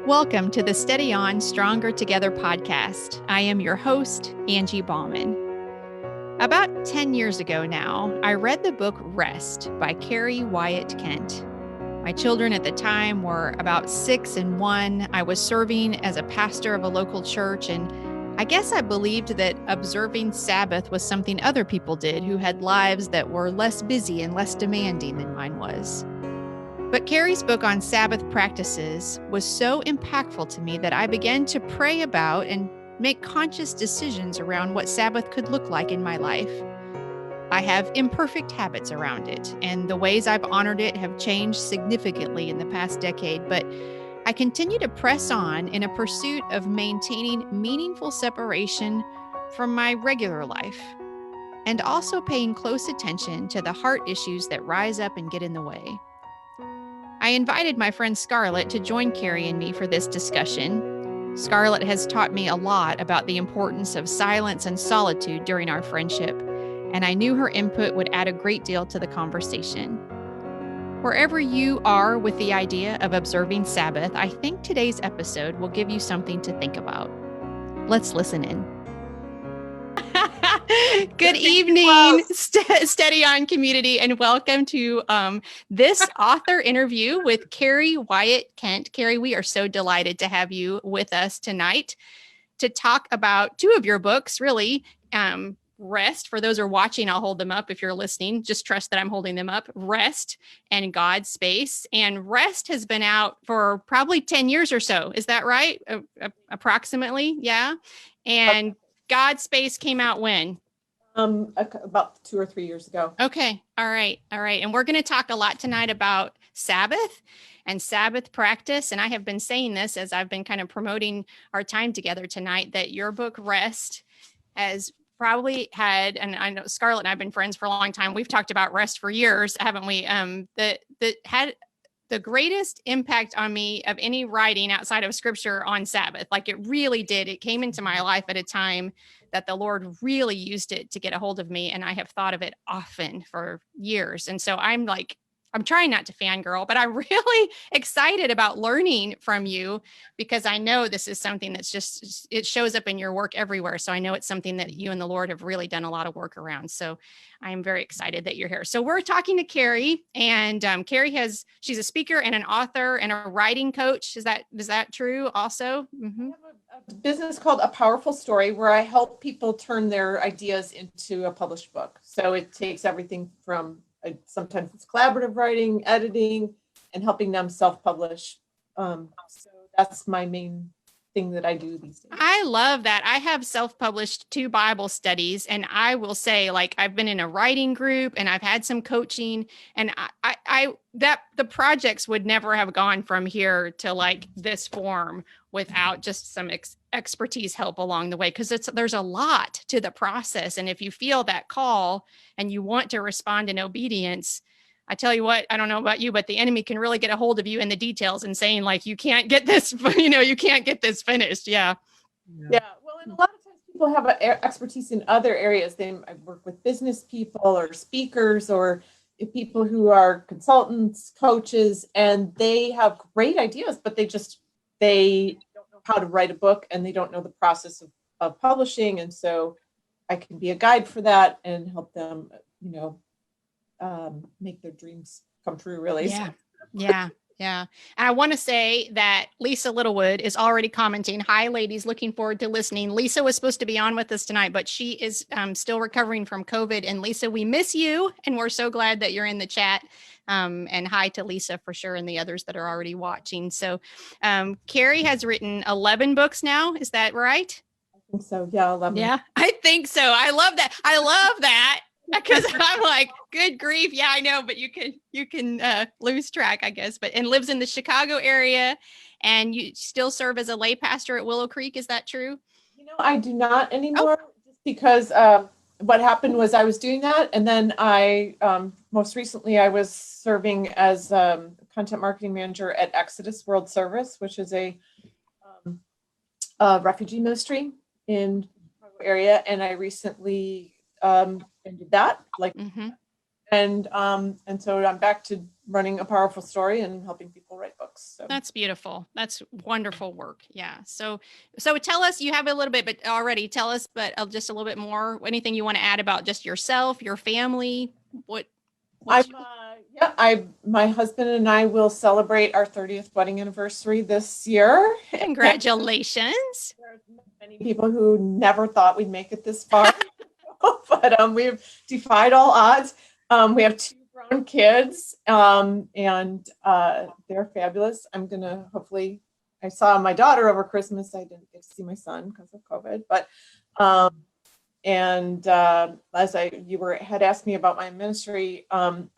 Welcome to the Steady On, Stronger Together podcast. I am your host, Angie Bauman. About 10 years ago now, I read the book Rest by Keri Wyatt Kent. My children at the time were about 6 and 1. I was serving as a pastor of a local church, and I guess I believed that observing Sabbath was something other people did who had lives that were less busy and less demanding than mine was. But Keri's book on Sabbath practices was so impactful to me that I began to pray about and make conscious decisions around what Sabbath could look like in my life. I have imperfect habits around it, and the ways I've honored it have changed significantly in the past decade, but I continue to press on in a pursuit of maintaining meaningful separation from my regular life, and also paying close attention to the heart issues that rise up and get in the way. I invited my friend Scarlett to join Keri and me for this discussion. Scarlett has taught me a lot about the importance of silence and solitude during our friendship, and I knew her input would add a great deal to the conversation. Wherever you are with the idea of observing Sabbath, I think today's episode will give you something to think about. Let's listen in. Good evening, Steady On community, and welcome to this author interview with Keri Wyatt Kent. Keri, we are so delighted to have you with us tonight to talk about two of your books, really. Rest, for those who are watching, I'll hold them up. If you're listening, just trust that I'm holding them up. Rest and God's Space. And Rest has been out for probably 10 years or so. Is that right? Approximately, yeah. And God's Space came out when? About 2 or 3 years ago. Okay. All right. And we're going to talk a lot tonight about Sabbath and Sabbath practice. And I have been saying this as I've been kind of promoting our time together tonight, that your book Rest has probably had, and I know Scarlett and I've been friends for a long time. We've talked about rest for years, haven't we? That had the greatest impact on me of any writing outside of scripture on Sabbath. Like it really did. It came into my life at a time that the Lord really used it to get a hold of me. And I have thought of it often for years. And so I'm trying not to fangirl, but I'm really excited about learning from you because I know this is something that's just, it shows up in your work everywhere. So I know it's something that you and the Lord have really done a lot of work around. So I'm very excited that you're here. So we're talking to Keri, and Keri she's a speaker and an author and a writing coach. Is that true also? Mm-hmm. I have a business called A Powerful Story where I help people turn their ideas into a published book. So it takes everything from sometimes it's collaborative writing, editing, and helping them self-publish. So that's my main thing that I do these days. I love that. I have self-published 2 Bible studies, and I will say, like, I've been in a writing group and I've had some coaching, and that the projects would never have gone from here to like this form without just some expertise help along the way, because there's a lot to the process. And if you feel that call and you want to respond in obedience, I tell you what, I don't know about you, but the enemy can really get a hold of you in the details and saying like, you can't get this, you can't get this finished. Yeah. Well, and a lot of times people have expertise in other areas. I work with business people or speakers or people who are consultants, coaches, and they have great ideas, but they don't know how to write a book and they don't know the process of publishing. And so I can be a guide for that and help them, make their dreams come true, really. Yeah. And I want to say that Lisa Littlewood is already commenting. Hi, ladies. Looking forward to listening. Lisa was supposed to be on with us tonight, but she is still recovering from COVID. And Lisa, we miss you. And we're so glad that you're in the chat. And hi to Lisa for sure, and the others that are already watching. So Keri has written 11 books now. Is that right? I think so. Yeah, 11. Yeah, I think so. I love that. Because I'm like, good grief. Yeah, I know, but you can lose track, I guess. And lives in the Chicago area, and you still serve as a lay pastor at Willow Creek. Is that true? I do not anymore, just because what happened was I was doing that, and then I most recently I was serving as content marketing manager at Exodus World Service, which is a refugee ministry in the Chicago area, and I recently ended that, And so I'm back to running A Powerful Story and helping people write books. So. That's beautiful. That's wonderful work. Yeah. So tell us, you have a little bit, but already tell us, but just a little bit more, anything you want to add about just yourself, your family, my husband and I will celebrate our 30th wedding anniversary this year. Congratulations. There's many people who never thought we'd make it this far, but we've defied all odds. We have 2 grown kids, and they're fabulous. I'm gonna hopefully. I saw my daughter over Christmas. I didn't get to see my son because of COVID, but as had asked me about my ministry, I'm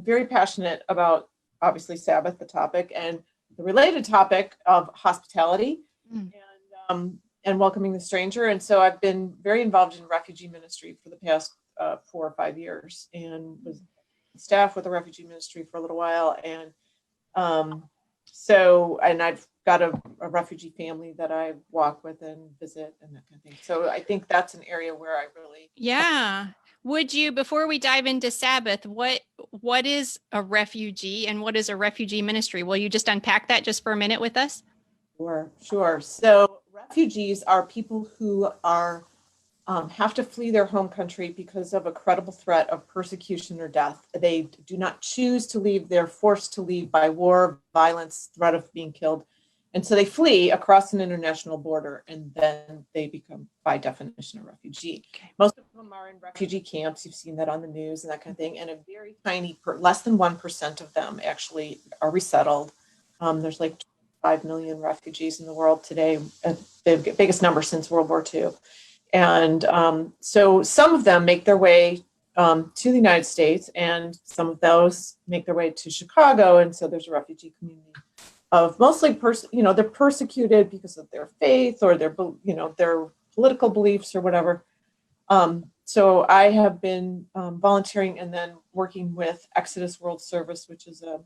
very passionate about obviously Sabbath, the topic, and the related topic of hospitality and welcoming the stranger. And so I've been very involved in refugee ministry for the past 4 or 5 years, and was staff with the refugee ministry for a little while. And I've got a refugee family that I walk with and visit and that kind of thing. So I think that's an area where I really. Yeah. Would you, before we dive into Sabbath, what is a refugee and what is a refugee ministry? Will you just unpack that just for a minute with us? Sure. So refugees are people who are have to flee their home country because of a credible threat of persecution or death. They do not choose to leave. They're forced to leave by war, violence, threat of being killed. And so they flee across an international border, and then they become, by definition, a refugee. Okay. Most of them are in refugee camps. You've seen that on the news and that kind of thing. And a very tiny, less than 1% of them actually are resettled. There's like 5 million refugees in the world today, the biggest number since World War II. And so some of them make their way to the United States, and some of those make their way to Chicago. And so there's a refugee community of mostly, they're persecuted because of their faith or their political beliefs or whatever. So I have been volunteering and then working with Exodus World Service, which is a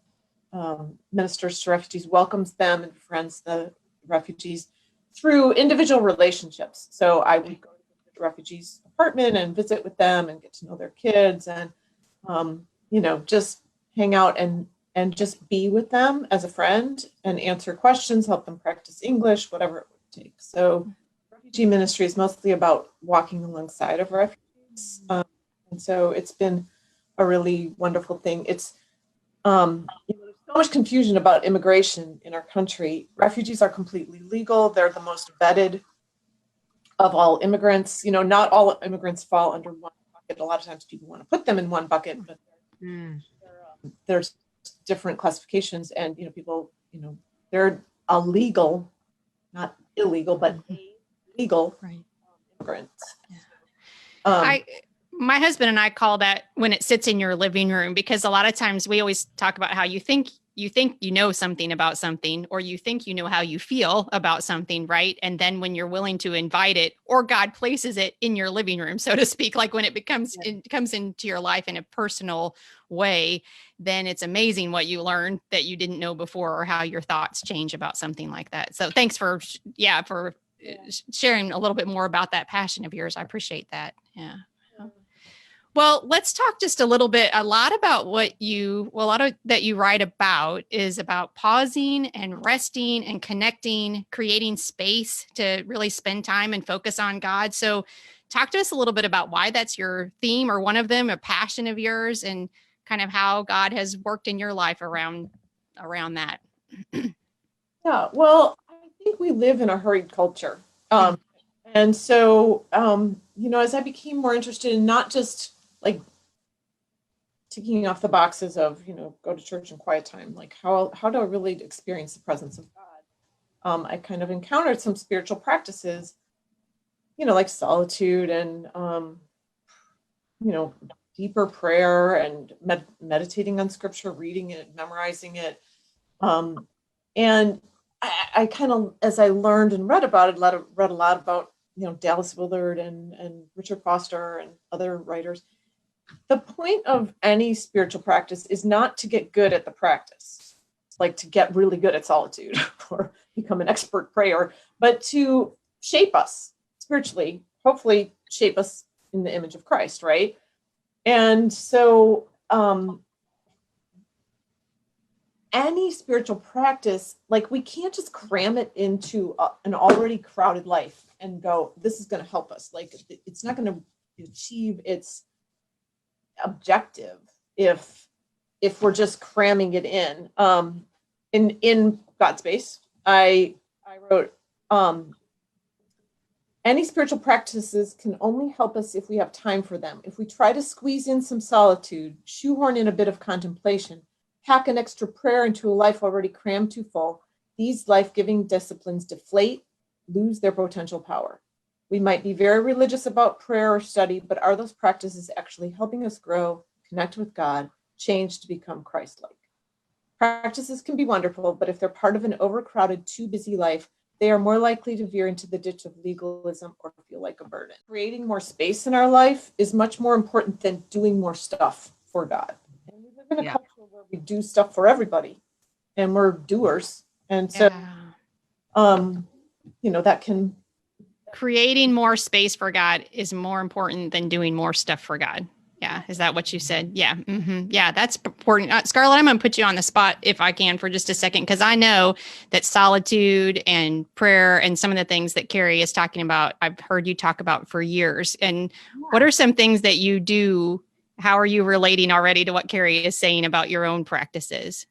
ministers to refugees, welcomes them and befriends the refugees through individual relationships. So I would go to the refugees' apartment and visit with them and get to know their kids and, just hang out and just be with them as a friend and answer questions, help them practice English, whatever it would take. So refugee ministry is mostly about walking alongside of refugees. And so it's been a really wonderful thing. It's, there's so much confusion about immigration in our country. Refugees are completely legal. They're the most vetted of all immigrants. Not all immigrants fall under one bucket. A lot of times people want to put them in one bucket, but there's different classifications, and people, they're illegal, not illegal, but legal immigrants. Yeah. My husband and I call that when it sits in your living room, because a lot of times we always talk about how you think you know something about something, or you think you know how you feel about something, right? And then when you're willing to invite it, or God places it in your living room, so to speak, like when it comes into your life in a personal way, then it's amazing what you learn that you didn't know before, or how your thoughts change about something like that. So thanks for sharing a little bit more about that passion of yours. I appreciate that. Yeah. Well, let's talk just a lot about that you write about is about pausing and resting and connecting, creating space to really spend time and focus on God. So talk to us a little bit about why that's your theme, or one of them, a passion of yours, and kind of how God has worked in your life around that. Yeah, well, I think we live in a hurried culture. And so, as I became more interested in not just like ticking off the boxes of, go to church in quiet time, like how do I really experience the presence of God? I kind of encountered some spiritual practices, like solitude and, deeper prayer and meditating on scripture, reading it, memorizing it. And I kind of, as I learned and read about it, read a lot about, Dallas Willard and Richard Foster and other writers. The point of any spiritual practice is not to get good at the practice, like to get really good at solitude or become an expert prayer, but to shape us spiritually, hopefully shape us in the image of Christ, right? And so any spiritual practice, like we can't just cram it into an already crowded life and go, this is going to help us. Like it's not going to achieve its objective if we're just cramming it in. In God Space, I wrote, any spiritual practices can only help us if we have time for them. If we try to squeeze in some solitude, shoehorn in a bit of contemplation, pack an extra prayer into a life already crammed too full, these life-giving disciplines deflate, lose their potential power. We might be very religious about prayer or study, but are those practices actually helping us grow, connect with God, change to become Christ-like? Practices can be wonderful, but if they're part of an overcrowded, too busy life, they are more likely to veer into the ditch of legalism or feel like a burden. Creating more space in our life is much more important than doing more stuff for God. And we live in a culture where we do stuff for everybody, and we're doers. And so, that can... Creating more space for God is more important than doing more stuff for God. Yeah. Is that what you said? Yeah. Mm-hmm. Yeah, that's important. Scarlett, I'm going to put you on the spot if I can for just a second, because I know that solitude and prayer and some of the things that Keri is talking about, I've heard you talk about for years. And what are some things that you do? How are you relating already to what Keri is saying about your own practices?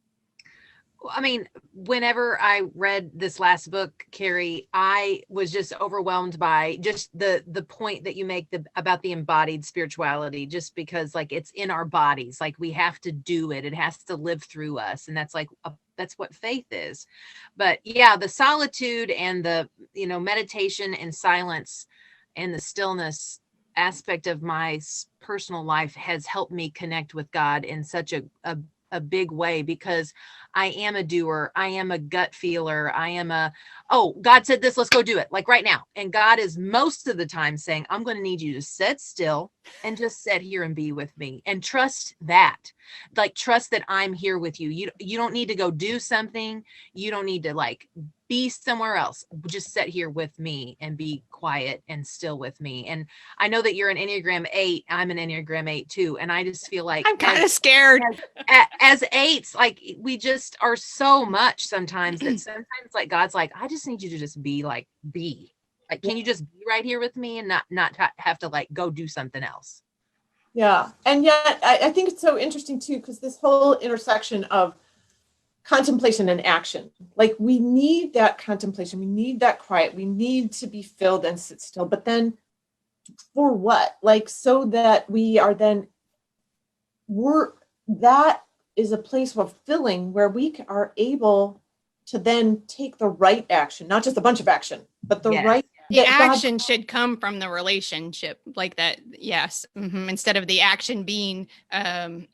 I mean, whenever I read this last book, Keri, I was just overwhelmed by just the point that you make about the embodied spirituality, just because like it's in our bodies, like we have to do it. It has to live through us. And that's like, that's what faith is. But yeah, the solitude and the, meditation and silence and the stillness aspect of my personal life has helped me connect with God in such a big way, because I am a doer. I am a gut feeler. I am God said this, let's go do it, like right now. And God is most of the time saying, I'm going to need you to sit still and just sit here and be with me, and trust that. Like, trust that I'm here with you. You don't need to go do something. You don't need to like be somewhere else. Just sit here with me and be quiet and still with me. And I know that you're an Enneagram 8. I'm an Enneagram 8 too. And I just feel like I'm kind of scared. As 8s, like we just are so much sometimes that sometimes like God's like, I just need you to just be like, can you just be right here with me and not have to like go do something else? Yeah. And yet I think it's so interesting too, because this whole intersection of contemplation and action, like we need that contemplation, we need that quiet, we need to be filled and sit still, but then for what? Like, so that we are then, that is a place of filling where we are able to then take the right action, not just a bunch of action, but the right. The action should come from the relationship, like that. Yes. Mm-hmm. Instead of the action being,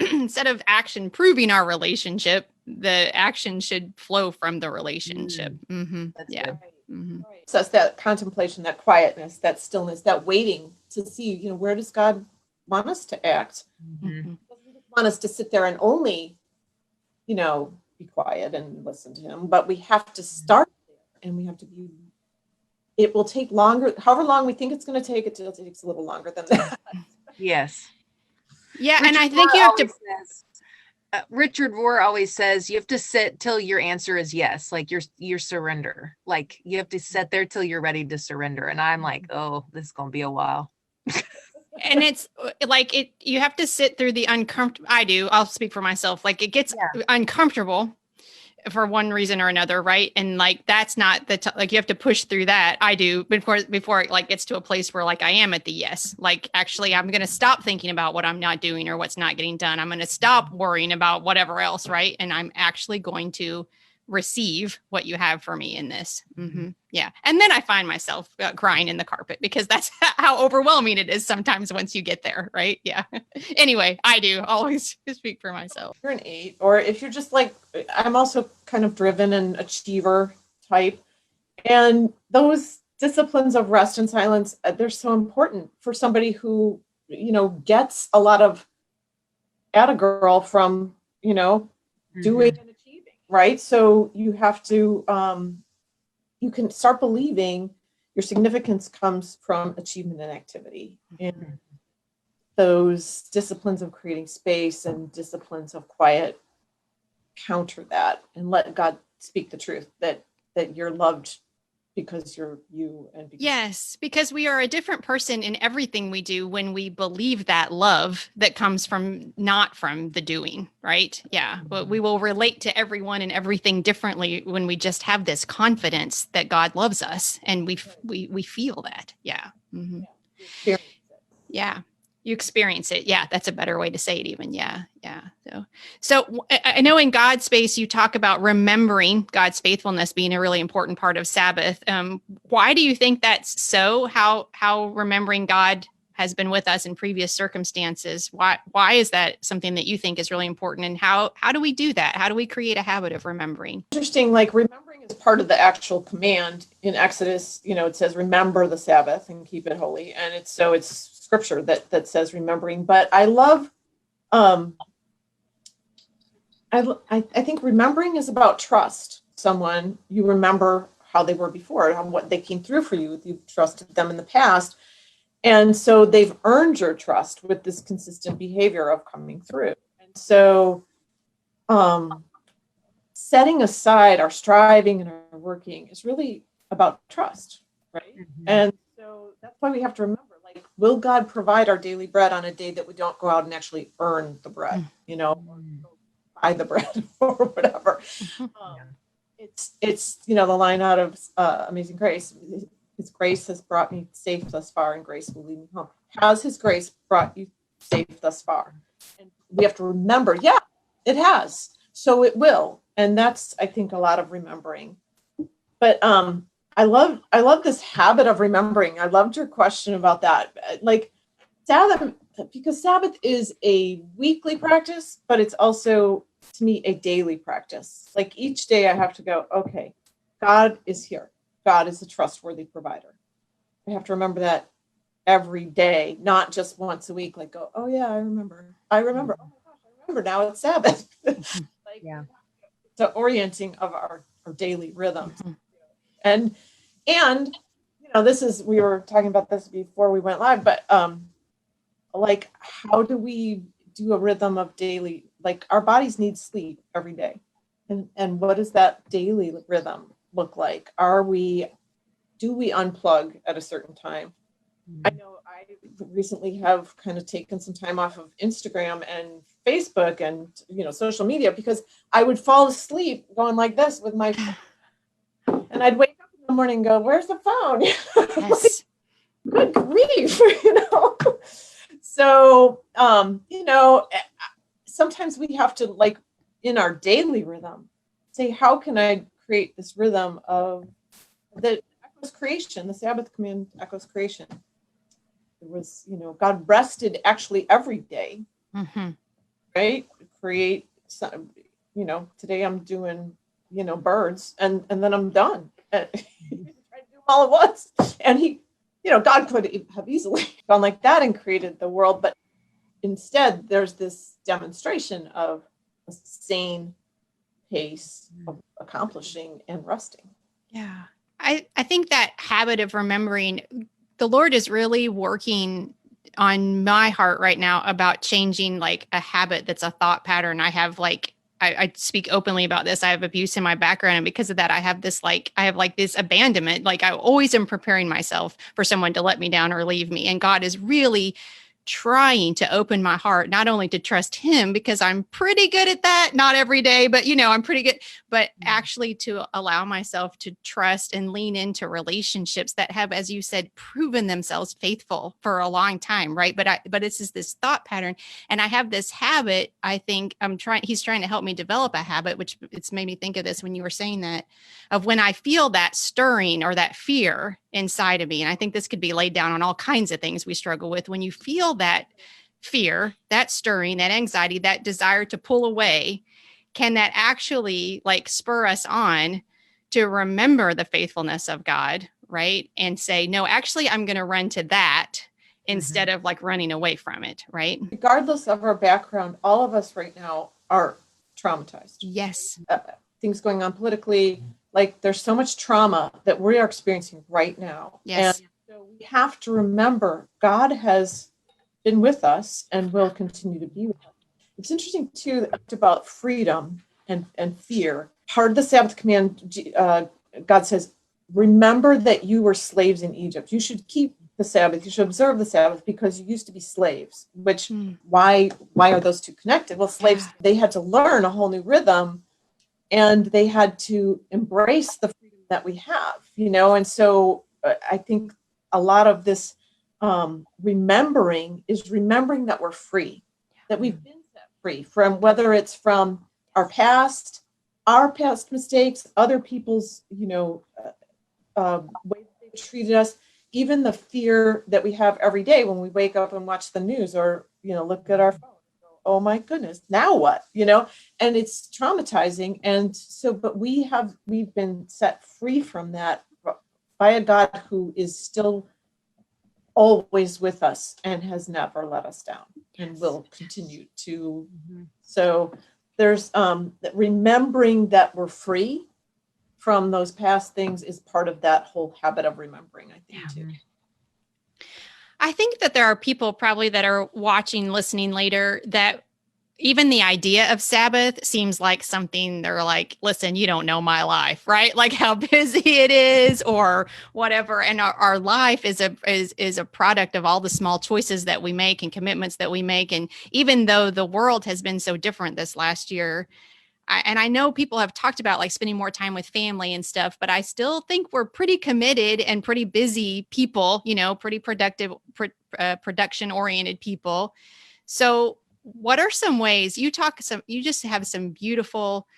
instead of action proving our relationship, the action should flow from the relationship. Mm-hmm. Yeah. Mm-hmm. Right. So it's that contemplation, that quietness, that stillness, that waiting to see, where does God want us to act? Mm-hmm. He doesn't want us to sit there and only, be quiet and listen to him, but we have to start there, and we have to be. It will take longer, however long we think it's going to take. It takes a little longer than that. Yes. Yeah. Richard, and I think you have to. Richard Rohr always says you have to sit till your answer is yes, like your surrender. Like you have to sit there till you're ready to surrender. And I'm like, oh, this is going to be a while. And it's like you have to sit through the uncomfortable. I'll speak for myself. Like it gets uncomfortable for one reason or another, right? And like that's not like you have to push through that. I do before it like gets to a place where like I am at the yes. Like actually I'm going to stop thinking about what I'm not doing or what's not getting done. I'm going to stop worrying about whatever else, right? And I'm actually going to receive what you have for me in this. Mm-hmm. Yeah. And then I find myself crying in the carpet, because that's how overwhelming it is sometimes once you get there. Right. Yeah. Anyway, I do always speak for myself. If you're an 8, or if you're just like, I'm also kind of driven and achiever type. And those disciplines of rest and silence, they're so important for somebody who, gets a lot of atta girl from, doing and achieving. Right. So you have to, you can start believing your significance comes from achievement and activity. And those disciplines of creating space and disciplines of quiet counter that and let God speak the truth that you're loved because you're you and because Yes, because we are a different person in everything we do when we believe that love that comes from not from the doing, right? Yeah, but we will relate to everyone and everything differently when we just have this confidence that God loves us and we feel that. Yeah. Mm-hmm. Yeah. Yeah. You experience it. Yeah, that's a better way to say it even. Yeah. Yeah. So I know in God's space, you talk about remembering God's faithfulness being a really important part of Sabbath. Why do you think that's so? How remembering God has been with us in previous circumstances? Why is that something that you think is really important? And how do we do that? How do we create a habit of remembering? Interesting, like remembering is part of the actual command in Exodus. It says, remember the Sabbath and keep it holy. And it's scripture that says remembering, but I love, I think remembering is about trust. Someone, you remember how they were before, what they came through for you. You've trusted them in the past. And so they've earned your trust with this consistent behavior of coming through. And so setting aside our striving and our working is really about trust, right? Mm-hmm. And so that's why we have to remember, like, will God provide our daily bread on a day that we don't go out and actually earn the bread, or buy the bread or whatever? It's the line out of Amazing Grace. His grace has brought me safe thus far, and grace will lead me home. Has His grace brought you safe thus far? And we have to remember, yeah, it has. So it will. And that's, I think, a lot of remembering. But I love this habit of remembering. I loved your question about that. Like Sabbath, because Sabbath is a weekly practice, but it's also, to me, a daily practice. Like each day I have to go, okay, God is here. God is a trustworthy provider. I have to remember that every day, not just once a week, like go, oh yeah, I remember. Oh my gosh, I remember now it's Sabbath. The orienting of our daily rhythms. And we were talking about this before we went live, but like, how do we do a rhythm of daily, like our bodies need sleep every day. And what does that daily rhythm look like? Do we unplug at a certain time? I know I recently have kind of taken some time off of Instagram and Facebook and, social media, because I would fall asleep going like this with my phone. And I'd wake up in the morning and go, where's the phone? Yes. Like, good grief, So, sometimes we have to, like, in our daily rhythm, say, how can I create this rhythm of that echoes creation? The Sabbath command echoes creation. It was, God rested actually every day, right? Create some, today I'm doing, birds, and then I'm done. And try to do them all at once. And God could have easily gone like that and created the world, but instead there's this demonstration of a sane pace of accomplishing and resting. Yeah. I think that habit of remembering, the Lord is really working on my heart right now about changing like a habit that's a thought pattern. I have I speak openly about this. I have abuse in my background. And because of that, I have this abandonment. Like I always am preparing myself for someone to let me down or leave me. And God is really trying to open my heart, not only to trust Him, because I'm pretty good at that, not every day, but I'm pretty good, but actually to allow myself to trust and lean into relationships that have, as you said, proven themselves faithful for a long time. Right. But it's just this thought pattern. And I have this habit. I think He's trying to help me develop a habit, which it's made me think of this when you were saying that, of when I feel that stirring or that fear inside of me. And I think this could be laid down on all kinds of things we struggle with. When you feel that fear, that stirring, that anxiety, that desire to pull away, can that actually like spur us on to remember the faithfulness of God, right? And say, no, actually, I'm going to run to that instead of like running away from it, right? Regardless of our background, all of us right now are traumatized. Yes. Things going on politically, like there's so much trauma that we are experiencing right now. Yes. And so we have to remember God has been with us and will continue to be with us. It's interesting too about freedom and fear. Part of the Sabbath command, God says, remember that you were slaves in Egypt. You should keep the Sabbath. You should observe the Sabbath because you used to be slaves. Which why are those two connected? Well, slaves, they had to learn a whole new rhythm, and they had to embrace the freedom that we have, and so I think a lot of this remembering that we're free, that we've been set free from, whether it's from our past mistakes, other people's, ways they've treated us, even the fear that we have every day when we wake up and watch the news or, look at our phone. Oh my goodness, now what? And it's traumatizing. And so, but we've been set free from that by a God who is still always with us and has never let us down and will continue to. So there's remembering that we're free from those past things is part of that whole habit of remembering, I think, too. I think that there are people probably that are watching, listening later, that even the idea of Sabbath seems like something they're like, listen, you don't know my life, right? Like how busy it is or whatever. And our life is a product of all the small choices that we make and commitments that we make. And even though the world has been so different this last year, and I know people have talked about like spending more time with family and stuff, but I still think we're pretty committed and pretty busy people, pretty productive, production oriented people. So what are some ways you just have some beautiful,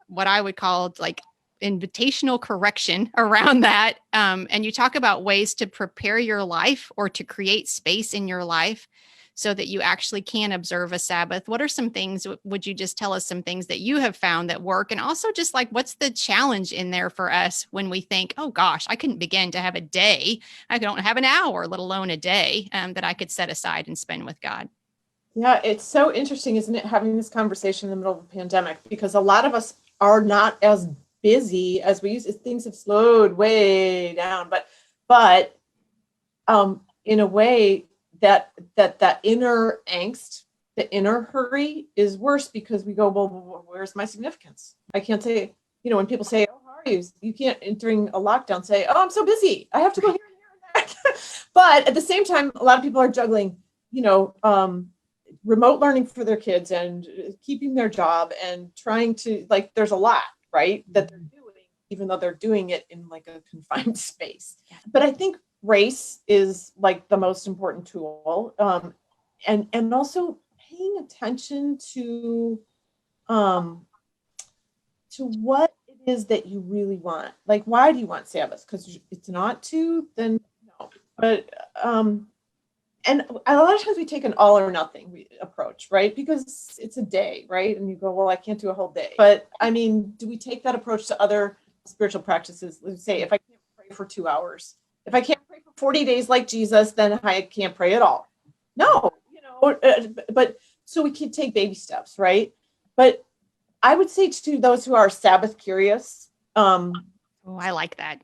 what I would call like invitational correction around that. And you talk about ways to prepare your life or to create space in your life so that you actually can observe a Sabbath. What are some things, would you just tell us some things that you have found that work? And also just like, what's the challenge in there for us when we think, oh gosh, I couldn't begin to have a day. I don't have an hour, let alone a day that I could set aside and spend with God. Yeah, it's so interesting, isn't it, having this conversation in the middle of a pandemic, because a lot of us are not as busy as we used to. Things have slowed way down, but in a way that inner angst, the inner hurry is worse because we go, well, where's my significance? I can't say, when people say, oh, how are you? You can't, during a lockdown, say, oh, I'm so busy. I have to go here and here and there. But at the same time, a lot of people are juggling, remote learning for their kids and keeping their job and trying to, like, there's a lot, right, that they're doing, even though they're doing it in like a confined space. But I think race is like the most important tool, and also paying attention to what it is that you really want. Like, why do you want Sabbath? Because it's not to, then no. But and a lot of times we take an all or nothing approach, right? Because it's a day, right? And you go, well, I can't do a whole day. But I mean, do we take that approach to other spiritual practices? Let's say, if I can't pray for 2 hours, if I can't pray for 40 days like Jesus, then I can't pray at all. No, but so we can take baby steps, right? But I would say to those who are Sabbath curious. Oh, I like that.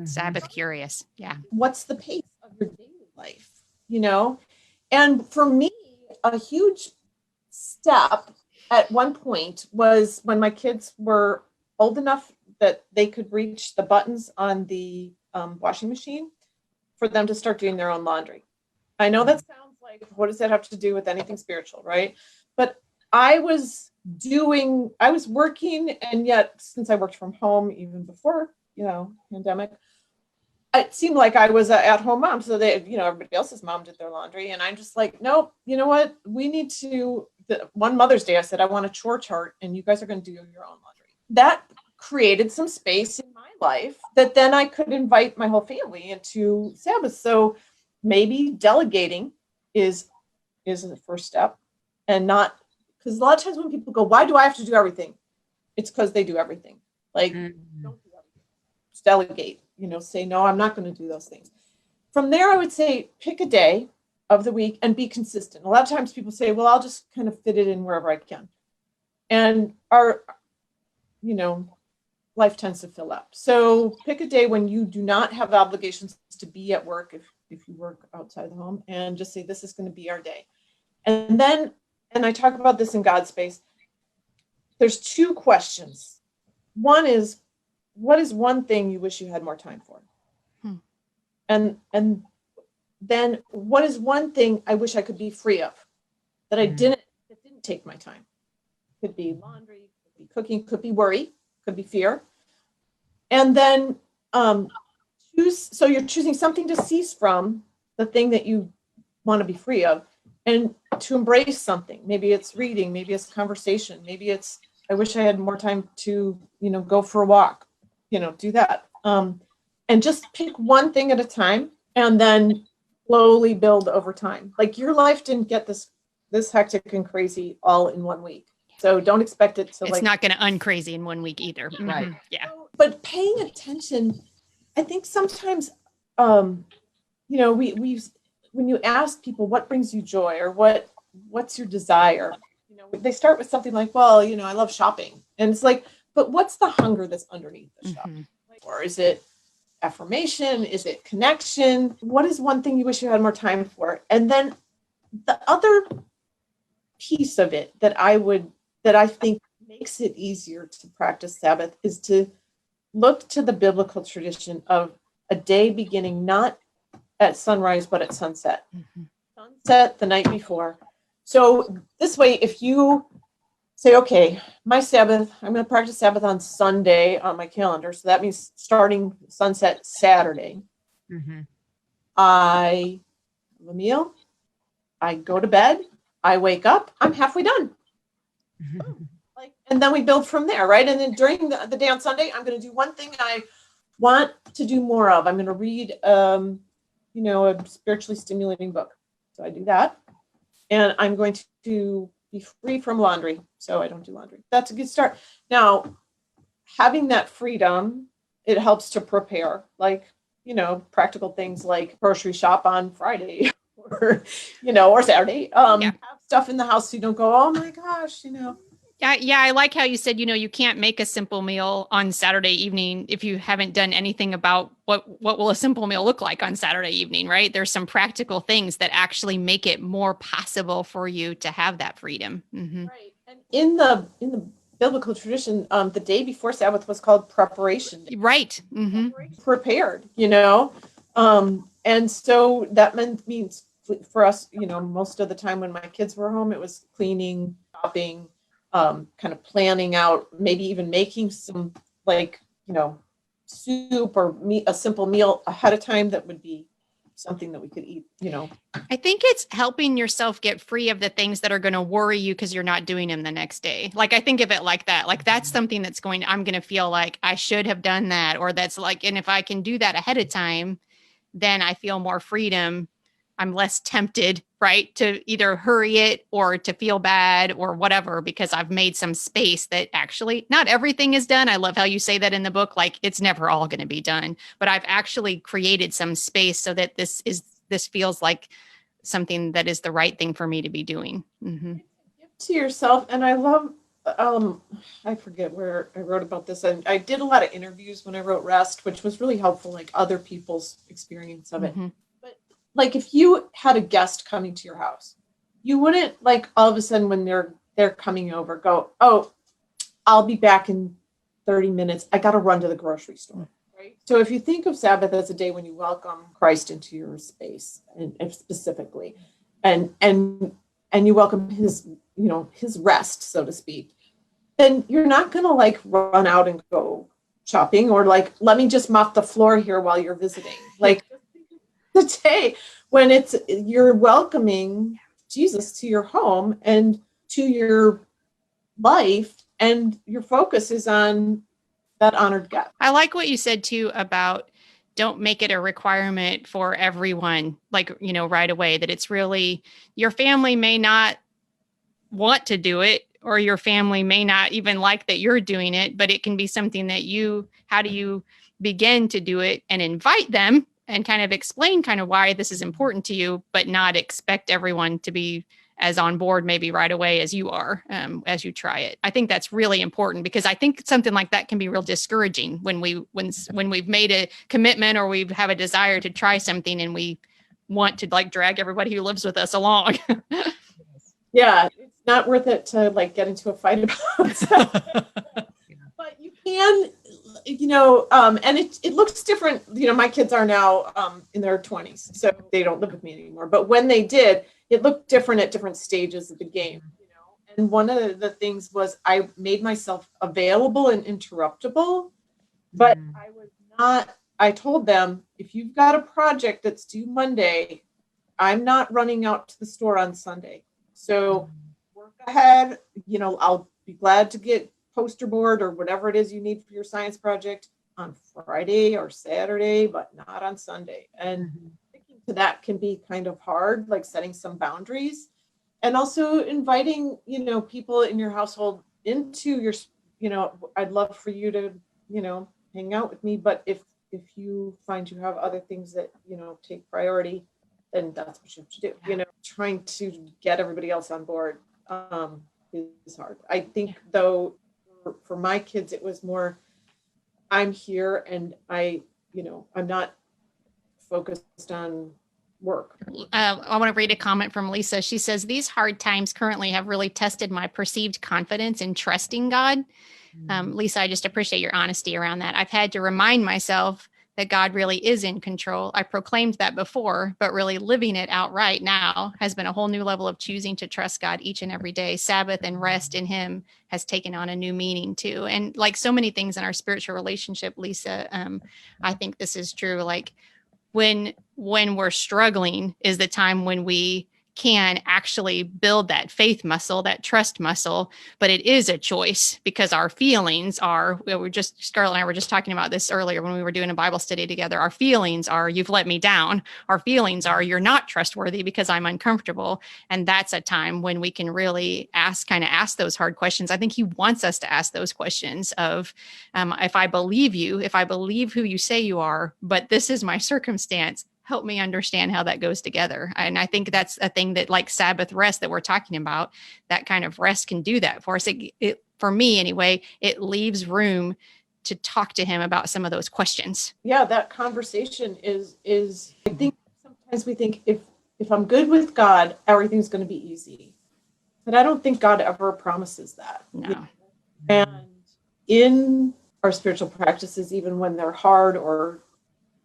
Sabbath curious. Yeah. What's the pace of your daily life? And for me, a huge step at one point was when my kids were old enough that they could reach the buttons on the washing machine for them to start doing their own laundry. I know that sounds like, what does that have to do with anything spiritual, right? But I was working, and yet since I worked from home even before, pandemic, it seemed like I was an at-home mom. So they, everybody else's mom did their laundry. And I'm just like, nope, you know what? We need to, one Mother's Day, I said, I want a chore chart and you guys are going to do your own laundry. That created some space in my life that then I could invite my whole family into Sabbath. So maybe delegating is the first step, and not, because a lot of times when people go, why do I have to do everything? It's because they do everything. Like, don't do everything. Just delegate. Say, no, I'm not going to do those things. From there, I would say pick a day of the week and be consistent. A lot of times people say, well, I'll just kind of fit it in wherever I can. And our, life tends to fill up. So pick a day when you do not have obligations to be at work. If if you work outside the home, and just say, this is going to be our day. And then, and I talk about this in God's Space, there's two questions. One is, what is one thing you wish you had more time for? And then what is one thing I wish I could be free of that that didn't take my time? Could be laundry, could be cooking, could be worry, could be fear. And then so you're choosing something to cease from, the thing that you want to be free of, and to embrace something. Maybe it's reading, maybe it's conversation, maybe it's, I wish I had more time to, go for a walk, do that. And just pick one thing at a time and then slowly build over time. Like, your life didn't get this hectic and crazy all in 1 week. So don't expect it to, it's not going to uncrazy in 1 week either. Right. Mm-hmm. Yeah. But paying attention, I think sometimes, we when you ask people what brings you joy or what's your desire, they start with something like, well, I love shopping. And it's like, but what's the hunger that's underneath the shopping? Or is it affirmation? Is it connection? What is one thing you wish you had more time for? And then the other piece of it that I think makes it easier to practice Sabbath is to look to the biblical tradition of a day beginning not at sunrise, but at sunset. Sunset the night before. So this way, if you say, okay, my Sabbath, I'm going to practice Sabbath on Sunday on my calendar. So that means starting sunset Saturday. I have a meal. I go to bed. I wake up. I'm halfway done. And then we build from there, right? And then during the day on Sunday, I'm going to do one thing I want to do more of. I'm going to read, a spiritually stimulating book. So I do that. And I'm going to be free from laundry. So I don't do laundry. That's a good start. Now, having that freedom, it helps to prepare, practical things like grocery shop on Friday or Saturday. Have stuff in the house so you don't go, oh my gosh, Yeah, I like how you said, you can't make a simple meal on Saturday evening if you haven't done anything about what will a simple meal look like on Saturday evening, right? There's some practical things that actually make it more possible for you to have that freedom. Right. And in the biblical tradition, the day before Sabbath was called preparation day. Right. Prepared, and so that means for us, most of the time when my kids were home, it was cleaning, shopping, kind of planning out, maybe even making some soup or a simple meal ahead of time that would be something that we could eat, I think it's helping yourself get free of the things that are going to worry you because you're not doing them the next day. Like, I think of it like that. Like, that's something that's I'm going to feel like I should have done that, or that's and if I can do that ahead of time, then I feel more freedom. I'm less tempted, right, to either hurry it or to feel bad or whatever, because I've made some space that actually not everything is done. I love how you say that in the book, like, it's never all going to be done, but I've actually created some space so that this feels like something that is the right thing for me to be doing. To yourself. And I love, I forget where I wrote about this. And I did a lot of interviews when I wrote Rest, which was really helpful, like other people's experience of it. Like, if you had a guest coming to your house, you wouldn't all of a sudden when they're coming over go, oh, I'll be back in 30 minutes. I got to run to the grocery store. Right. So if you think of Sabbath as a day when you welcome Christ into your space and specifically, and you welcome his rest, so to speak, then you're not going to run out and go shopping or let me just mop the floor here while you're visiting. The day when you're welcoming Jesus to your home and to your life, and your focus is on that honored guest. I like what you said too about don't make it a requirement for everyone, right away, that it's really, your family may not want to do it, or your family may not even like that you're doing it, but it can be something that how do you begin to do it and invite them and kind of explain kind of why this is important to you, but not expect everyone to be as on board maybe right away as you are, as you try it. I think that's really important, because I think something like that can be real discouraging when we've made a commitment or we have a desire to try something and we want to like drag everybody who lives with us along. Yeah, it's not worth it to like get into a fight about stuff. But you can, and it looks different. My kids are now in their 20s, so they don't live with me anymore. But when they did, it looked different at different stages of the game. And one of the things was I made myself available and interruptible, but I told them, if you've got a project that's due Monday, I'm not running out to the store on Sunday. So work ahead, I'll be glad to get poster board or whatever it is you need for your science project on Friday or Saturday, but not on Sunday. And thinking to that can be kind of hard, like setting some boundaries. And also inviting, people in your household into your, I'd love for you to, hang out with me. But if you find you have other things that, take priority, then that's what you have to do. Trying to get everybody else on board is hard. I think, though, for my kids, it was more, I'm here and I'm not focused on work. I want to read a comment from Lisa. She says, these hard times currently have really tested my perceived confidence in trusting God. Lisa, I just appreciate your honesty around that. I've had to remind myself that God really is in control. I proclaimed that before, but really living it out right now has been a whole new level of choosing to trust God each and every day. Sabbath and rest in him has taken on a new meaning too. And like so many things in our spiritual relationship, Lisa, I think this is true. Like when we're struggling is the time when we can actually build that faith muscle, that trust muscle, but it is a choice because our feelings are, Scarlett and I were just talking about this earlier when we were doing a Bible study together. Our feelings are, you've let me down. Our feelings are, you're not trustworthy because I'm uncomfortable. And that's a time when we can really ask those hard questions. I think he wants us to ask those questions of, if I believe you, if I believe who you say you are, but this is my circumstance, help me understand how that goes together. And I think that's a thing that, like Sabbath rest that we're talking about, that kind of rest can do that for us. For me anyway, it leaves room to talk to him about some of those questions. Yeah, that conversation is I think sometimes we think if I'm good with God, everything's going to be easy. But I don't think God ever promises that. No. And in our spiritual practices, even when they're hard or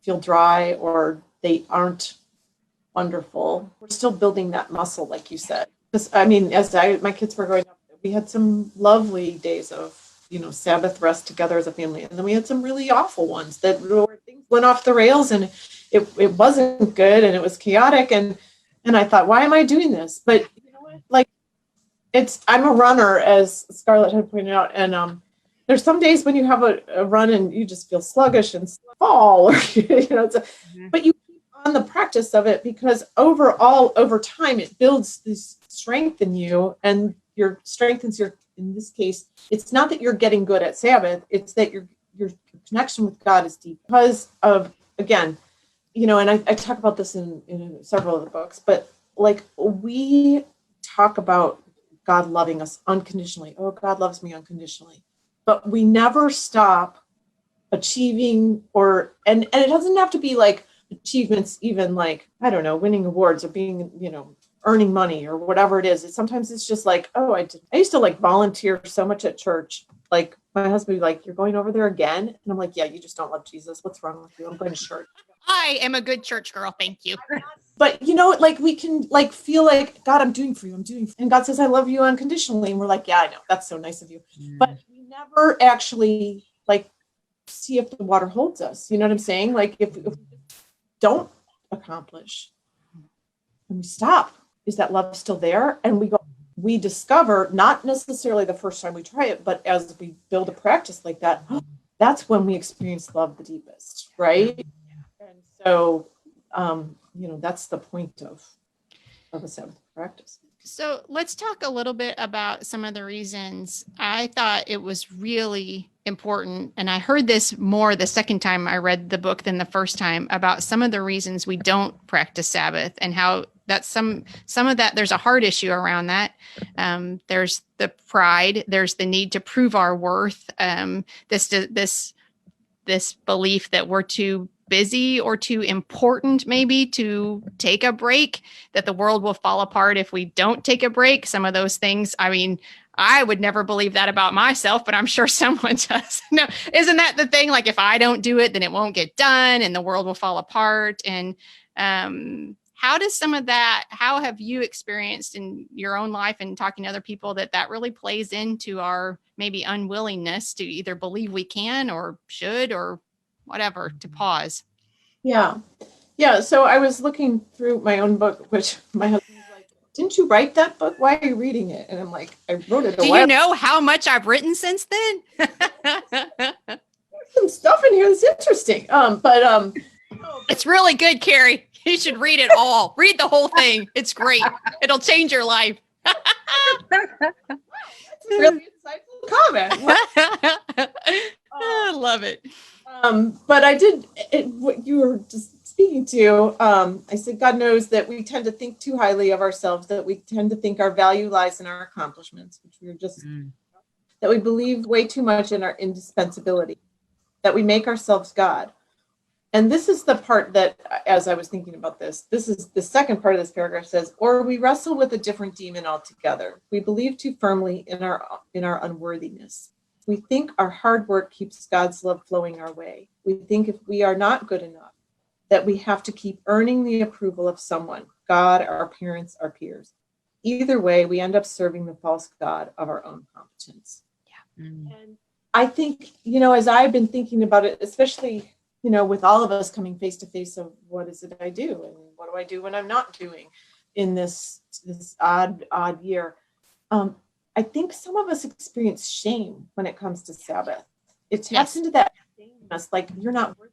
feel dry or they aren't wonderful, we're still building that muscle, like you said. Because my kids were growing up, we had some lovely days of, Sabbath rest together as a family. And then we had some really awful ones that where things went off the rails and it wasn't good and it was chaotic. And I thought, why am I doing this? But you know what? Like I'm a runner, as Scarlett had pointed out. And there's some days when you have a run and you just feel sluggish and fall, or, but you keep on the practice of it because over time, it builds this strength in you and your strengthens in this case, it's not that you're getting good at Sabbath, it's that your connection with God is deep because of, again, and I talk about this in several of the books, but like we talk about God loving us unconditionally. Oh, God loves me unconditionally. But we never stop achieving and it doesn't have to be like achievements, even like, I don't know, winning awards or being, earning money or whatever it is. Sometimes it's just like, oh, I used to like volunteer so much at church. Like my husband would be like, you're going over there again? And I'm like, yeah, you just don't love Jesus. What's wrong with you? I'm going to church. I am a good church girl. Thank you. But like we can like feel like, God, I'm doing for you. And God says, I love you unconditionally. And we're like, yeah, I know. That's so nice of you. But we never actually like see if the water holds us. You know what I'm saying? Like if we don't accomplish and we stop, is that love still there? And we discover, not necessarily the first time we try it, but as we build a practice like that, that's when we experience love the deepest, right? And so, that's the point of a Sabbath practice. So let's talk a little bit about some of the reasons I thought it was really important. And I heard this more the second time I read the book than the first time about some of the reasons we don't practice Sabbath and how that's some of that. There's a hard issue around that. There's the pride. There's the need to prove our worth. This belief that we're too busy or too important maybe to take a break, that the world will fall apart if we don't take a break. Some of those things, I mean, I would never believe that about myself, but I'm sure someone does. No, isn't that the thing? Like if I don't do it, then it won't get done and the world will fall apart. And how does some of that, how have you experienced in your own life and talking to other people that really plays into our maybe unwillingness to either believe we can or should or whatever, to pause? Yeah. Yeah. So I was looking through my own book, which my husband was like, didn't you write that book? Why are you reading it? And I'm like, I wrote it. Do you know how much I've written since then? There's some stuff in here that's interesting. It's really good, Keri. You should read it all. Read the whole thing. It's great. It'll change your life. Really insightful comment. I love it. But I did what you were just speaking to. I said, God knows that we tend to think too highly of ourselves, that we tend to think our value lies in our accomplishments, which we were just, that we believe way too much in our indispensability, that we make ourselves God. And this is the part that, as I was thinking about this is the second part of this paragraph says, or we wrestle with a different demon altogether. We believe too firmly in our unworthiness. We think our hard work keeps God's love flowing our way. We think if we are not good enough, that we have to keep earning the approval of someone, God, our parents, our peers. Either way, we end up serving the false God of our own competence. Yeah. And I think, as I've been thinking about it, especially, with all of us coming face to face of what is it I do and what do I do when I'm not doing in this odd year. I think some of us experience shame when it comes to Sabbath. It taps into that shameness, like you're not worthy.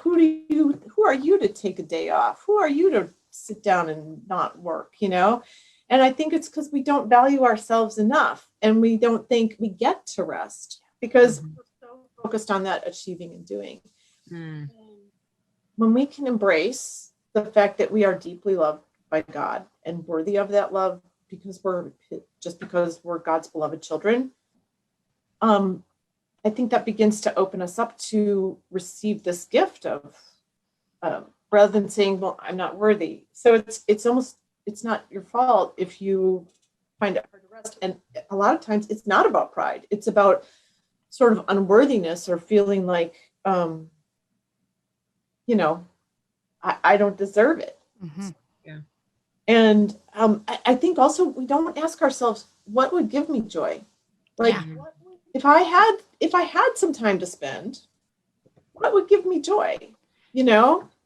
Who are you to take a day off? Who are you to sit down and not work, And I think it's because we don't value ourselves enough and we don't think we get to rest because we're so focused on that achieving and doing. When we can embrace the fact that we are deeply loved by God and worthy of that love because we're God's beloved children, I think that begins to open us up to receive this gift of rather than saying, well, I'm not worthy. So it's not your fault if you find it hard to rest. And a lot of times it's not about pride. It's about sort of unworthiness or feeling like, I don't deserve it. Mm-hmm. Yeah. And I think also we don't ask ourselves, what would give me joy? Like if I had some time to spend, what would give me joy?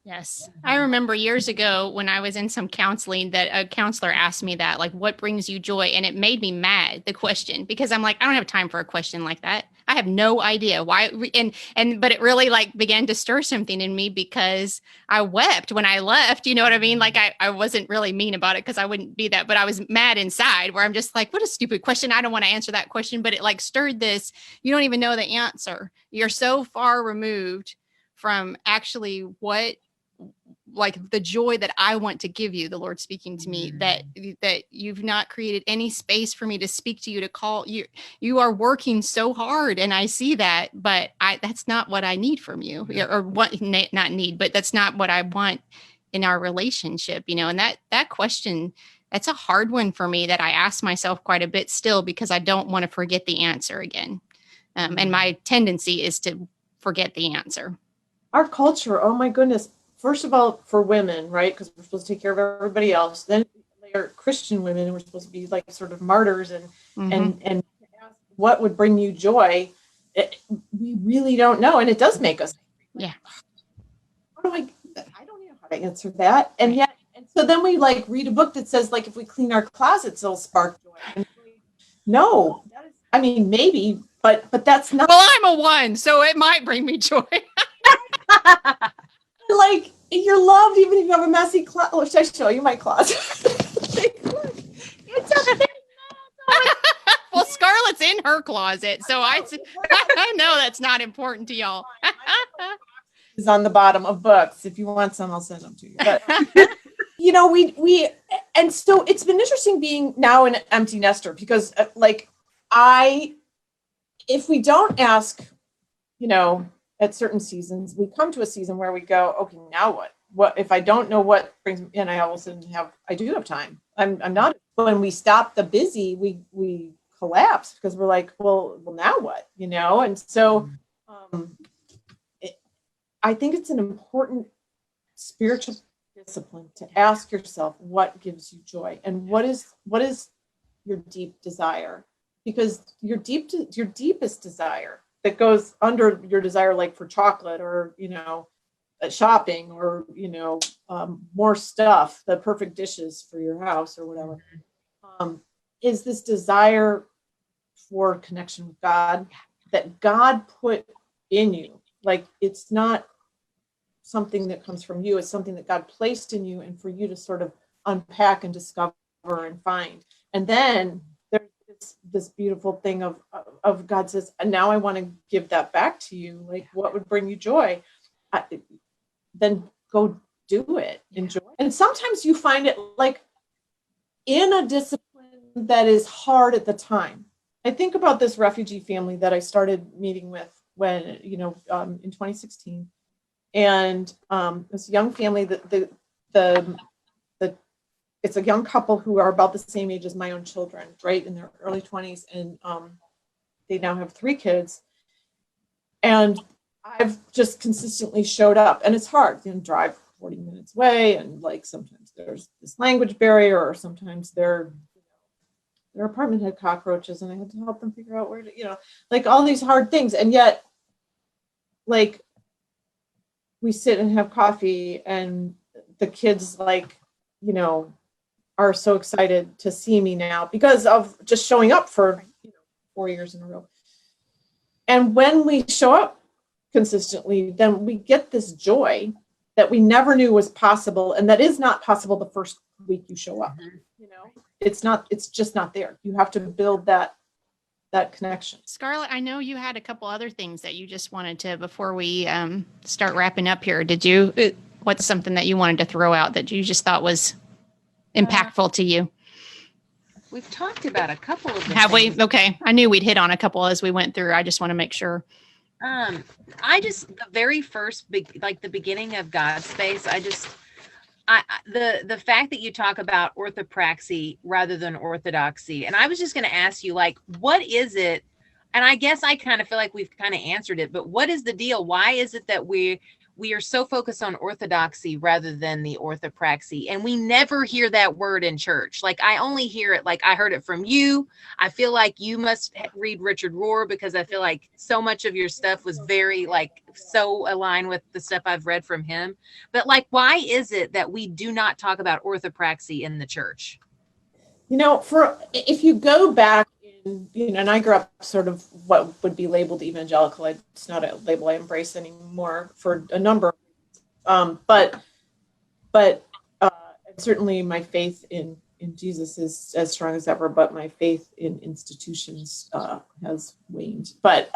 Yes. I remember years ago when I was in some counseling that a counselor asked me that, like, what brings you joy? And it made me mad, the question, because I'm like, I don't have time for a question like that. I have no idea why. But it really began to stir something in me because I wept when I left. You know what I mean? Like I wasn't really mean about it because I wouldn't be that, but I was mad inside where I'm just like, what a stupid question. I don't want to answer that question, but it stirred this. You don't even know the answer. You're so far removed from actually what, the joy that I want to give you, the Lord speaking to me, that you've not created any space for me to speak to you, to call you. You are working so hard and I see that, but that's not what I need from you, or what, not need, but that's not what I want in our relationship, and that question, that's a hard one for me that I ask myself quite a bit still, because I don't want to forget the answer again. And my tendency is to forget the answer. Our culture, oh my goodness. First of all, for women, right? Because we're supposed to take care of everybody else. Then they're Christian women, and we're supposed to be sort of martyrs and ask what would bring you joy. We really don't know, and it does make us. Yeah. I don't know how to answer that, and yet, and so then we read a book that says if we clean our closets, it'll spark joy. And no, maybe, but that's not. Well, I'm a 1, so it might bring me joy. You're loved even if you have a messy closet. Should I show you my closet? It's a big Well, Scarlett's in her closet, so I know that's not important to y'all. Is on the bottom of books. If you want some, I'll send them to you. But we and so it's been interesting being now an empty nester because if we don't ask, at certain seasons, we come to a season where we go, okay, now what? What if I don't know what brings me? And I all of a sudden I do have time. I'm not. When we stop the busy, we collapse because we're like, well, now what? And so I think it's an important spiritual discipline to ask yourself what gives you joy and what is your deep desire, because your deepest desire that goes under your desire, like for chocolate or shopping or more stuff, the perfect dishes for your house or whatever, is this desire for connection with God that God put in you. Like, it's not something that comes from you, it's something that God placed in you, and for you to sort of unpack and discover and find. And then there's this beautiful thing of God says, and now I want to give that back to you. Like, what would bring you joy? Then go do it. Enjoy. And sometimes you find it like in a discipline that is hard at the time. I think about this refugee family that I started meeting with when, in 2016. And this young family, it's a young couple who are about the same age as my own children, right, in their early 20s. And they now have 3 kids. And I've just consistently showed up. And it's hard, drive 40 minutes away. And like sometimes there's this language barrier, or sometimes their apartment had cockroaches and I had to help them figure out where to, like all these hard things. And yet, like, we sit and have coffee and the kids are so excited to see me now because of just showing up for 4 years in a row. And when we show up consistently, then we get this joy that we never knew was possible. And that is not possible the first week you show up. It's just not there. You have to build that connection. Scarlett, I know you had a couple other things that you just wanted to, before we start wrapping up here. What's something that you wanted to throw out that you just thought was impactful to you? We've talked about a couple of them. Have we? Okay. I knew we'd hit on a couple as we went through. I just want to make sure. The very first, the beginning of God's space, the fact that you talk about orthopraxy rather than orthodoxy. And I was just going to ask you, what is it? And I guess I kind of feel like we've kind of answered it, but what is the deal? Why is it that we are so focused on orthodoxy rather than the orthopraxy? And we never hear that word in church. I only hear it, I heard it from you. I feel like you must read Richard Rohr, because I feel like so much of your stuff was very so aligned with the stuff I've read from him. But why is it that we do not talk about orthopraxy in the church? If you go back and I grew up sort of what would be labeled evangelical. It's not a label I embrace anymore for a number of but certainly my faith in Jesus is as strong as ever, but my faith in institutions has waned. But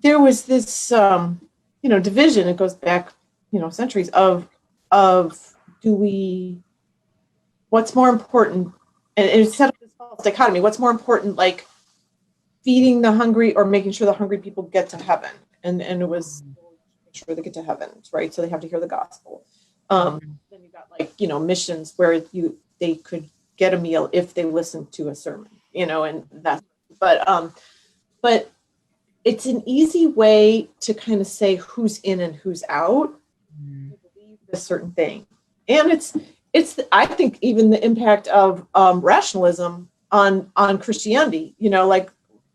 there was this division. It goes back centuries of what's more important, and it's set up this false dichotomy. What's more important, feeding the hungry or making sure the hungry people get to heaven? And it was make sure they get to heaven, right? So they have to hear the gospel. Then you got missions where they could get a meal if they listened to a sermon, and that. But it's an easy way to kind of say who's in and who's out. To believe a certain thing, and it's I think even the impact of rationalism on Christianity.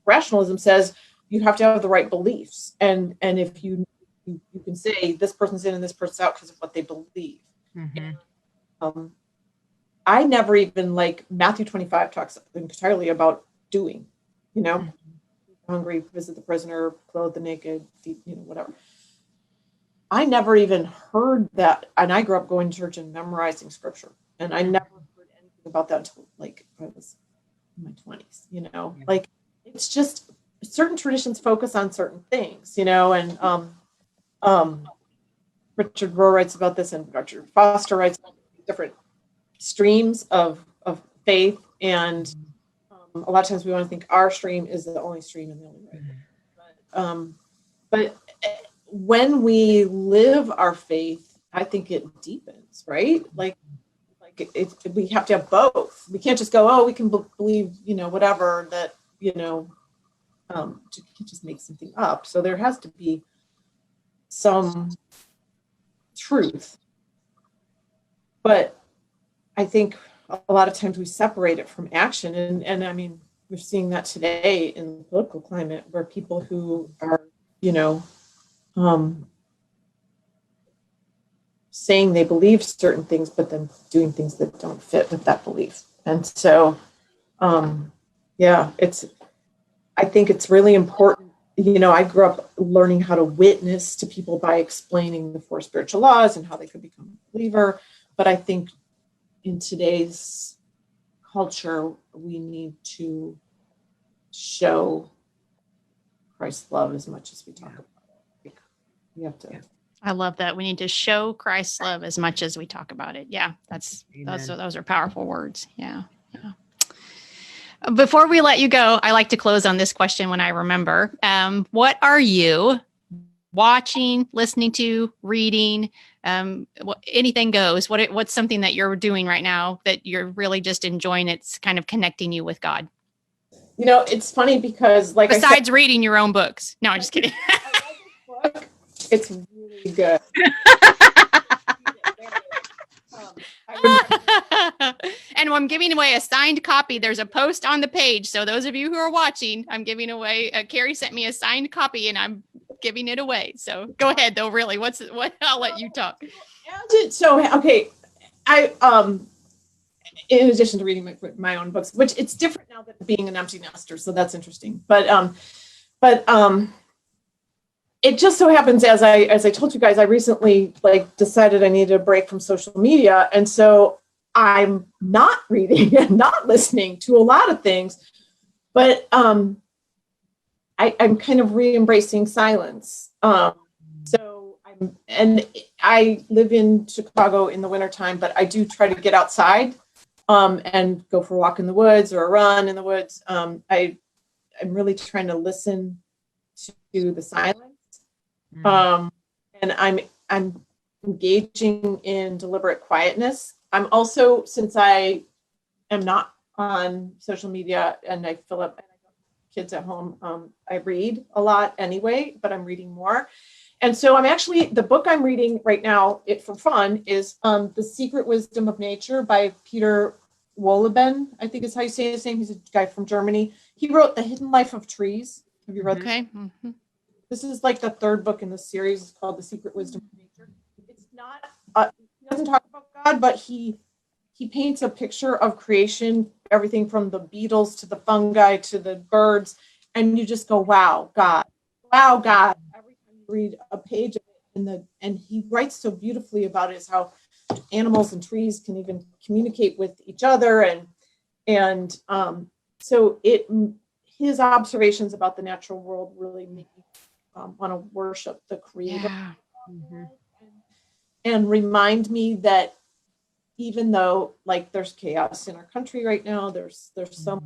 Rationalism says you have to have the right beliefs, and if you can say this person's in and this person's out because of what they believe. Mm-hmm. I never even Matthew 25 talks entirely about doing. Mm-hmm. Hungry, visit the prisoner, clothe the naked, whatever. I never even heard that, and I grew up going to church and memorizing scripture, and I never heard anything about that until I was in my 20s. It's just certain traditions focus on certain things, and Richard Rohr writes about this, and Richard Foster writes about different streams of faith, and a lot of times we want to think our stream is the only stream and the only right. But when we live our faith, I think it deepens, right? Like we have to have both. We can't just go, oh, we can believe, whatever that, you can't just make something up. So there has to be some truth. But I think a lot of times we separate it from action. And I mean, we're seeing that today in the political climate where people who are, saying they believe certain things, but then doing things that don't fit with that belief. And so, I think it's really important. I grew up learning how to witness to people by explaining the 4 spiritual laws and how they could become a believer. But I think in today's culture, we need to show Christ's love as much as we talk about it. We have to. I love that. We need to show Christ's love as much as we talk about it. Yeah, those are powerful words. Yeah. Before we let you go, I like to close on this question when I remember. What are you watching, listening to, reading? Anything goes. What's something that you're doing right now that you're really just enjoying? It's kind of connecting you with God. It's funny because besides reading your own books. No, I'm just kidding. I read this book. It's really good. And I'm giving away a signed copy. There's a post on the page. So those of you who are watching, I'm giving away, Keri sent me a signed copy and I'm giving it away. So go ahead though, really. I'll let you talk. So, okay. In addition to reading my own books, which it's different now than being an empty nester. So that's interesting. But it just so happens, as I told you guys, I recently decided I needed a break from social media. And so I'm not reading and not listening to a lot of things, but I'm kind of re-embracing silence. And I live in Chicago in the wintertime, but I do try to get outside and go for a walk in the woods or a run in the woods. I'm really trying to listen to the silence. And I'm engaging in deliberate quietness. I'm also, since I am not on social media and I fill up and I got kids at home, I read a lot anyway, but I'm reading more. And so the book I'm reading right now, for fun, is The Secret Wisdom of Nature by Peter Wohlleben, I think is how you say his name. He's a guy from Germany. He wrote The Hidden Life of Trees. Have you read this? Okay. Mm-hmm. This is the 3rd book in the series. It's called The Secret Wisdom of Nature. It's not, he doesn't talk about God, but he paints a picture of creation, everything from the beetles to the fungi to the birds. And you just go, wow, God. Every time you read a page of it, and he writes so beautifully about it, is how animals and trees can even communicate with each other. And so his observations about the natural world really make me want to worship the Creator. Yeah. Mm-hmm. And remind me that even though there's chaos in our country right now, there's so much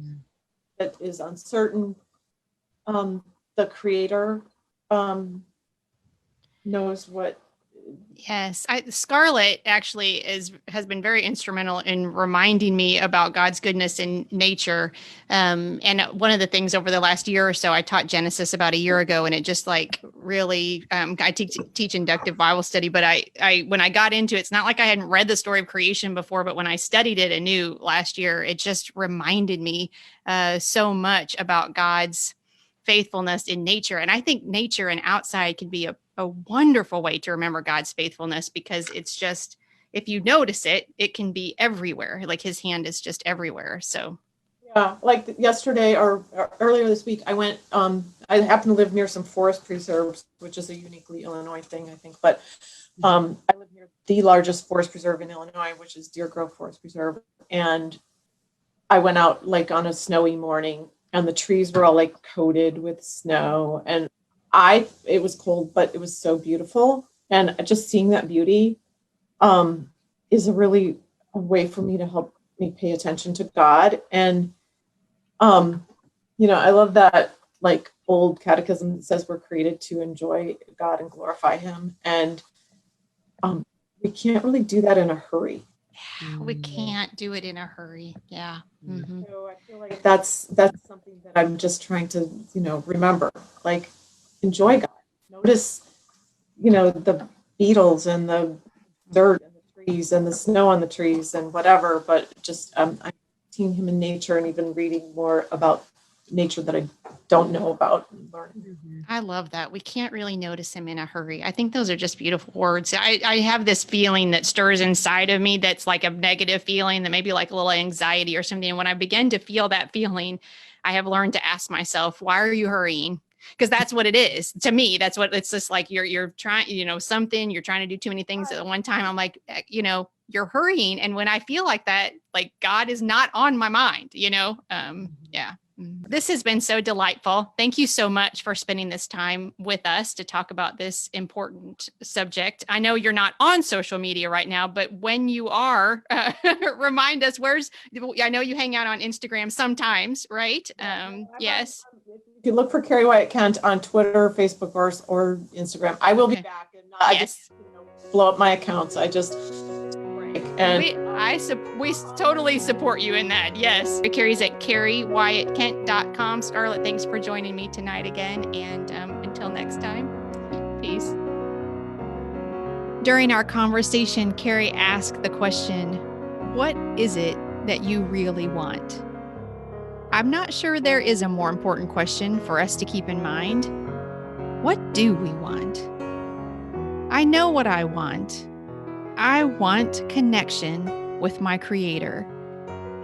that is uncertain, the Creator knows what. Yes, Scarlett actually has been very instrumental in reminding me about God's goodness in nature. And one of the things over the last year or so, I taught Genesis about a year ago, and it just really, I teach inductive Bible study, but I when I got into it, it's not like I hadn't read the story of creation before, but when I studied it anew last year, it just reminded me so much about God's faithfulness in nature. And I think nature and outside can be a wonderful way to remember God's faithfulness, because it's just, if you notice it, it can be everywhere. His hand is just everywhere. So yeah, yesterday or earlier this week, I went, I happen to live near some forest preserves, which is a uniquely Illinois thing, I think, but I live near the largest forest preserve in Illinois, which is Deer Grove Forest Preserve. And I went out on a snowy morning, and the trees were all coated with snow, and it was cold, but it was so beautiful. And just seeing that beauty is a way for me to help me pay attention to God. And I love that like old catechism that says we're created to enjoy God and glorify him. And we can't really do that in a hurry. We can't do it in a hurry. Yeah. Mm-hmm. So I feel like that's something that I'm just trying to, remember, like enjoy God. Notice, the beetles and the dirt and the trees and the snow on the trees and whatever, but just I'm seeing him in nature and even reading more about nature that I don't know about and learning. I love that. We can't really notice him in a hurry. I think those are just beautiful words. I have this feeling that stirs inside of me that's like a negative feeling, that maybe like a little anxiety or something. And when I begin to feel that feeling, I have learned to ask myself, why are you hurrying? Because that's what it is. To me, that's what it's just like you're trying, something, you're trying to do too many things at one time. I'm like, you're hurrying. And when I feel like that, like God is not on my mind, yeah. This has been so delightful. Thank you so much for spending this time with us to talk about this important subject. I know you're not on social media right now, but when you are, remind us I know you hang out on Instagram sometimes, right? Yes. You can look for Keri Wyatt Kent on Twitter, Facebook, or Instagram. I will be back, and I just blow up my accounts. I just break. And we totally support you in that. Yes. Keri's at KeriWyattKent.com. Scarlett, thanks for joining me tonight again. And until next time, peace. During our conversation, Keri asked the question, what is it that you really want? I'm not sure there is a more important question for us to keep in mind. What do we want? I know what I want. I want connection with my Creator.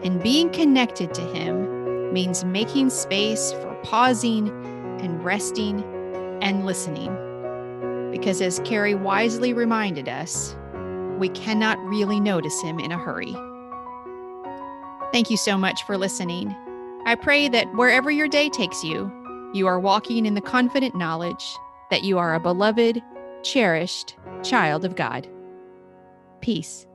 And being connected to Him means making space for pausing and resting and listening. Because as Keri wisely reminded us, we cannot really notice Him in a hurry. Thank you so much for listening. I pray that wherever your day takes you, you are walking in the confident knowledge that you are a beloved, cherished child of God. Peace.